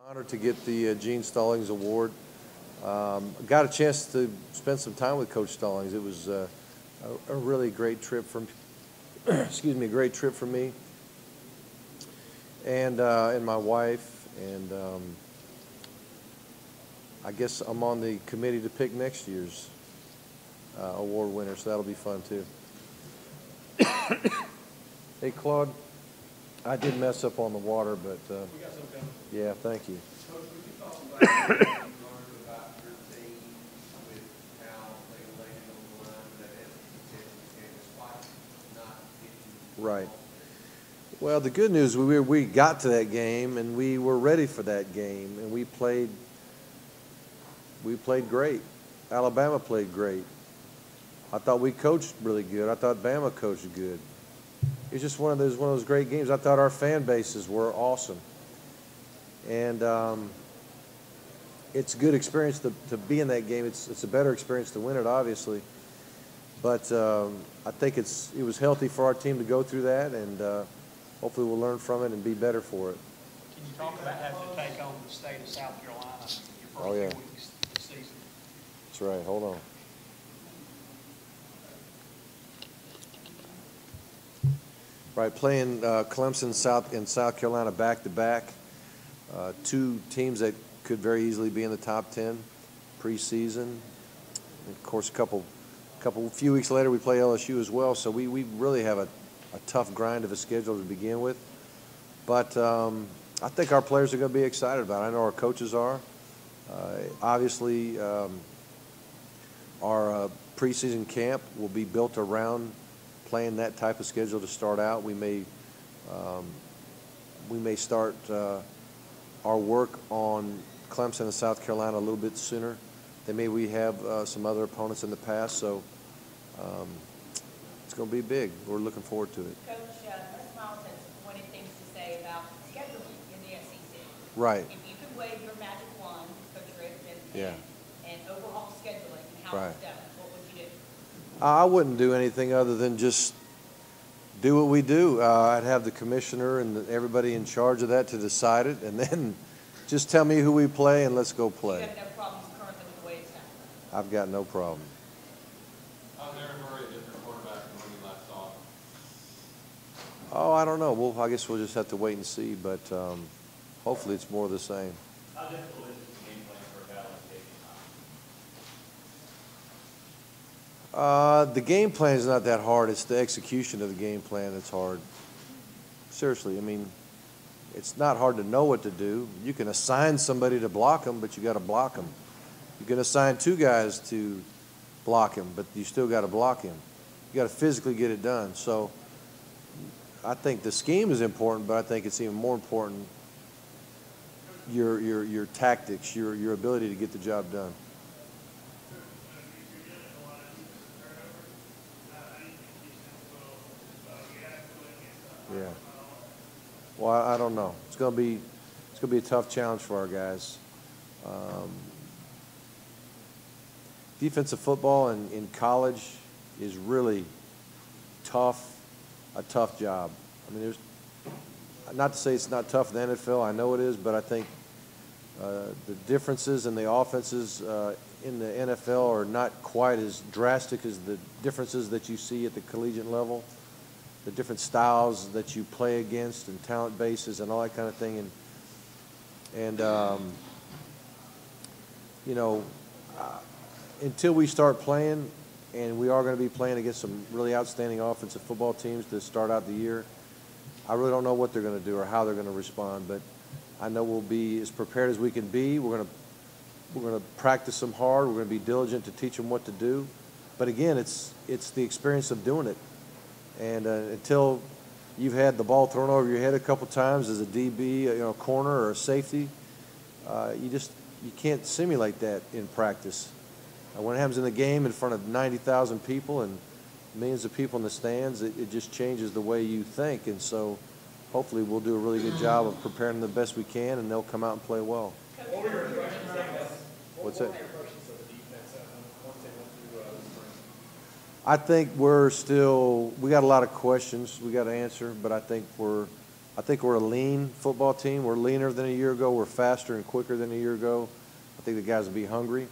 Honored to get the Gene Stallings Award. Got a chance to spend some time with Coach Stallings. It was a really great trip from, excuse me, a great trip for me and my wife. And I guess I'm on the committee to pick next year's award winner, so that'll be fun too. Hey, Claude, I did mess up on the water, but We got some coming. yeah, thank you. Coach, would you talk about what you learned about your team with how they landed on the line that and despite not getting Right. Well, the good news, we got to that game, and we were ready for that game, and we played great. Alabama played great. I thought we coached really good. I thought Bama coached good. It was just one of those great games. I thought our fan bases were awesome, and it's a good experience to be in that game. It's a better experience to win it, obviously, but I think it was healthy for our team to go through that, and hopefully we'll learn from it and be better for it. Can you talk about having to take on the state of South Carolina your first Oh, yeah. few weeks of the season? That's right. Hold on. Right, playing Clemson and South Carolina back to back, two teams that could very easily be in the top 10 preseason. And of course, a few weeks later, we play LSU as well. So we really have a tough grind of a schedule to begin with. But I think our players are going to be excited about it. I know our coaches are. Obviously, our preseason camp will be built around playing that type of schedule to start out. We may start our work on Clemson and South Carolina a little bit sooner than maybe we have some other opponents in the past. So it's going to be big. We're looking forward to it. Coach, Les Miles has pointed things to say about scheduling in the SEC. Right. If you could wave your magic wand, Coach Richt, Yeah. and overhaul scheduling and how Right. it's done, what would you do? I wouldn't do anything other than just do what we do. I'd have the commissioner and everybody in charge of that to decide it, and then just tell me who we play and let's go You play. have no problems currently with the way it's done. I've got no problem. How's Aaron Murray a different quarterback from when you last saw him? Oh, I don't know. Well, I guess we'll just have to wait and see, but hopefully it's more of the same. How difficult is it to game plan for a guy like David Thomas? The game plan is not that hard. It's the execution of the game plan that's hard. Seriously, I mean, it's not hard to know what to do. You can assign somebody to block them, but you got to block them. You can assign two guys to block him, but you still got to block him. You got to physically get it done. So I think the scheme is important, but I think it's even more important your tactics, your ability to get the job done. Yeah. Well, I don't know. It's going to be a tough challenge for our guys. Defensive football in college is really tough, a tough job. I mean, there's not to say it's not tough in the NFL. I know it is, but I think the differences in the offenses in the NFL are not quite as drastic as the differences that you see at the collegiate level. The different styles that you play against and talent bases and all that kind of thing. And you know, until we start playing, and we are going to be playing against some really outstanding offensive football teams to start out the year, I really don't know what they're going to do or how they're going to respond, but I know we'll be as prepared as we can be. We're going to practice them hard. We're going to be diligent to teach them what to do. But again, it's the experience of doing it. And until you've had the ball thrown over your head a couple times as a DB, corner or a safety, you can't simulate that in practice. When it happens in the game in front of 90,000 people and millions of people in the stands, it just changes the way you think. And so hopefully we'll do a really good job of preparing them the best we can, and they'll come out and play well. What were your impressions of this? What's that? What were your impressions of the defense once they went through the spring? I think we got a lot of questions we got to answer, but I think we're I think we're a lean football team. We're leaner than a year ago. We're faster and quicker than a year ago. I think the guys will be hungry,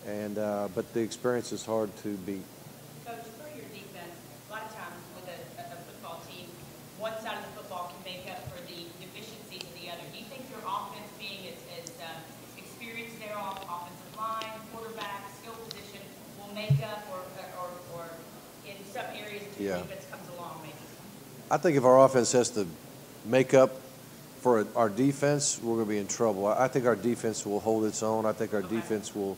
and but the experience is hard to beat. Coach, for your defense, a lot of times with a football team, one side of the football can make up for the deficiencies of the other. Do you think your offense being as experienced there on offensive line, quarterback, skill position will make up, or in some areas your defense comes along maybe? I think if our offense has to make up for our defense, we're going to be in trouble. I think our defense will hold its own. I think our defense will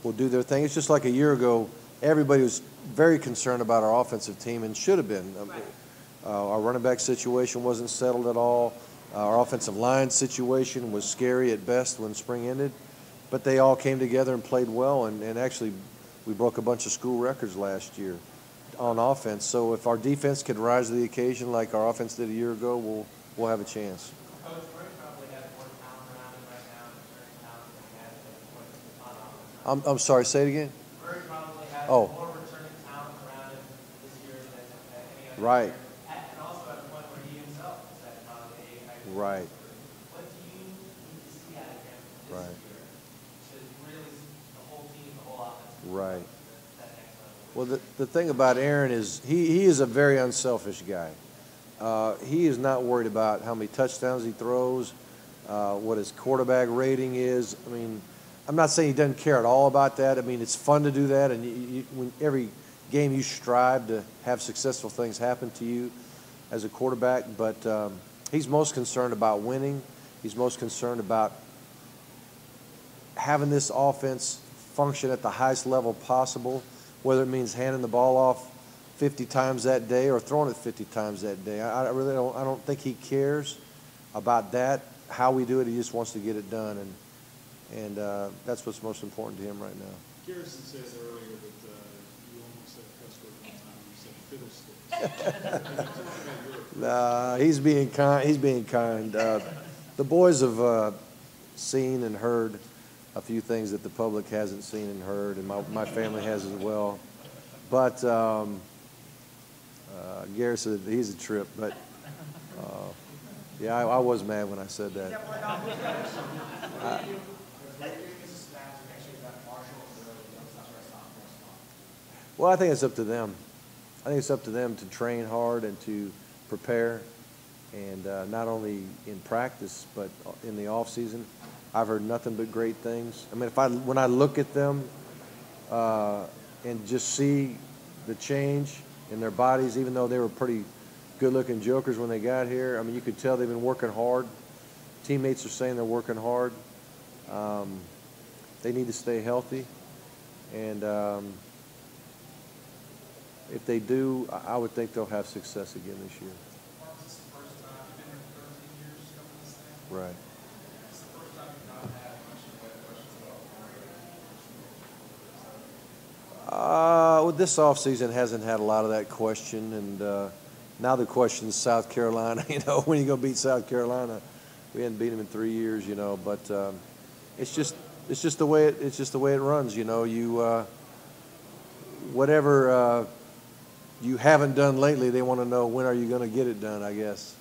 do their thing. It's just like a year ago, everybody was very concerned about our offensive team and should have been. Right. Our running back situation wasn't settled at all. Our offensive line situation was scary at best when spring ended. But they all came together and played well, and actually we broke a bunch of school records last year on offense. So if our defense could rise to the occasion like our offense did a year ago, we'll have a chance. Coach, Murray probably has more talent around him right now, returning talent than he has on offense. I'm sorry, say it again? Murray probably has Oh. more returning talent around him this year than any other Right. year. And also at a point where he himself is at probably a high school. Right. What do you need to see out of him this Right. year to really the whole team, the whole offense? Right. That next level? Well, the thing about Aaron is he is a very unselfish guy. He is not worried about how many touchdowns he throws, what his quarterback rating is. I mean, I'm not saying he doesn't care at all about that. I mean, it's fun to do that, and when every game you strive to have successful things happen to you as a quarterback. But he's most concerned about winning. He's most concerned about having this offense function at the highest level possible, whether it means handing the ball off 50 times that day or throwing it 50 times that day. I really don't. I don't think he cares about that. How we do it, he just wants to get it done, and that's what's most important to him right now. Garrison said earlier that you almost said a cuss word one time. You said fiddlesticks. Nah, he's being kind. He's being kind. The boys have seen and heard a few things that the public hasn't seen and heard, and my family has as well. But Gary said he's a trip, but yeah, I was mad when I said that. Well, I think it's up to them. I think it's up to them to train hard and to prepare, and not only in practice but in the off season. I've heard nothing but great things. I mean, when I look at them and just see the change in their bodies, even though they were pretty good-looking jokers when they got here, I mean, you could tell they've been working hard. Teammates are saying they're working hard. They need to stay healthy, and if they do, I would think they'll have success again this year. Mark, this is the first time you've been here for 13 years coming this thing. Right. It's the first time you've not had much of that questions about Well, this offseason hasn't had a lot of that question, and now the question is South Carolina. You know, when are you going to beat South Carolina? We hadn't beat them in 3 years, you know. But it's just the way it runs. You know, whatever you haven't done lately, they want to know when are you going to get it done, I guess.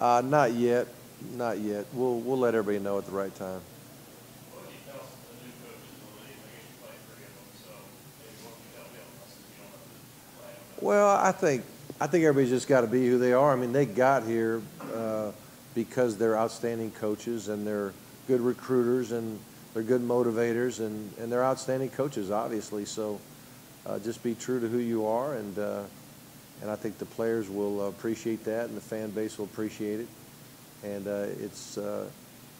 Not yet. Not yet. We'll let everybody know at the right time. What would you tell the new coaches in the league? I guess you played three of them, so maybe what would you tell them since you don't have to play them? Well, I think everybody's just got to be who they are. I mean, they got here because they're outstanding coaches and they're good recruiters and they're good motivators and they're outstanding coaches, obviously. So just be true to who you are, and I think the players will appreciate that and the fan base will appreciate it. And it's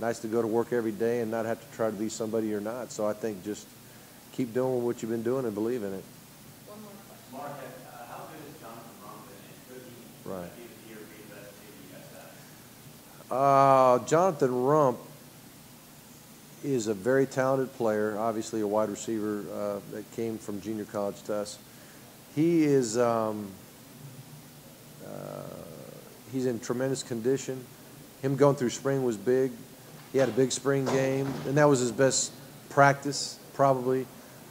nice to go to work every day and not have to try to be somebody you're not. So I think just keep doing what you've been doing and believe in it. One more question. Mark, how good is Jonathan Rump, and could he Right. be the year be the best team you guys have? Jonathan Rump is a very talented player, obviously a wide receiver that came from junior college to us. He is he's in tremendous condition. Him going through spring was big. He had a big spring game, and that was his best practice probably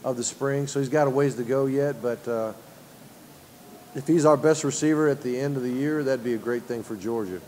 of the spring. So he's got a ways to go yet, but If he's our best receiver at the end of the year, that'd be a great thing for Georgia.